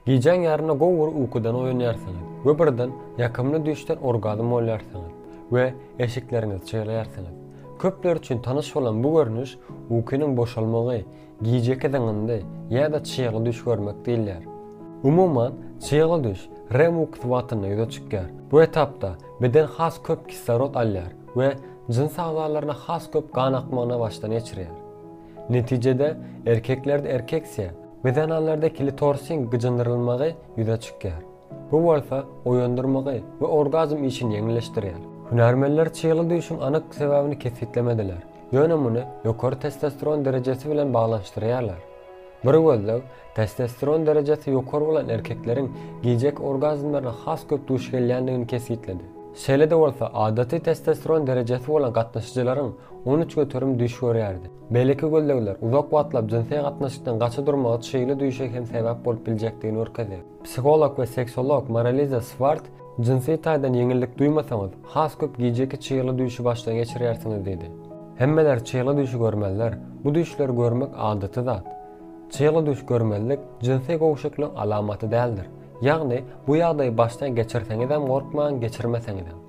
Giýjen ýaryna gowur uykudan oýanýarsyňyz we birden ýakymly düşden orgazm bolýarsyňyz we eşikleriniz çyglaýarsyňyz. Köpler üçin tanış bolan bu görnüş uykunyň boşalmagy, giýjek edende ýa-da çygly düş görmek diýilýär. Umuman, çygly düş REM uyku watyna ýöne çykýar. Bu etapda beden has köp kislorod alýar we jins agzalaryna has köp gan akmagyna başdan geçirýär. Netijede erkeklerde erkekse bedenallarda klitorisin gıcındırılmagy ýüze çykýar. Bu bolsa oýandyrmagy we orgazm işini ýeňilleşdirýär. Hünärmenler çygly düşüň anyk sebäbini kesitlemediler. Ýöne muny ýokary testosteron derejesi bilen baglaşdyrýarlar. Bir gözlük, testosteron derejesi ýokary bolan erkekleriň giýjek orgazmlaryna has köp duş gelýändigini kesitledi. Şeýle-de bolsa adaty testosteron derejesi bolan gatnaşyjylaryň 13 götürüm düş görýärdi. Belki gözlegler uzak wagtlap jinsiýet gatnaşykdan gaça durmagy çygly düşe hem sebäp bolup biljekdigini örkezdi. Psikolog we seksolog Maraliza Swart jinsiýet taýdan ýeňillik duýmasaňyz, has köp giýjeki çygly düşi başdan geçirýärsiňiz dedi. Hemmeler çygly düşi görmeliler. Bu düşleri görmek adaty zat. Çygly düş görmelik jinsiýet gowşuklyk alamaty däldir. Ýagny bu ýagdaýy başdan geçirseňiz hem gorkmaň, geçirmeseňiz hem.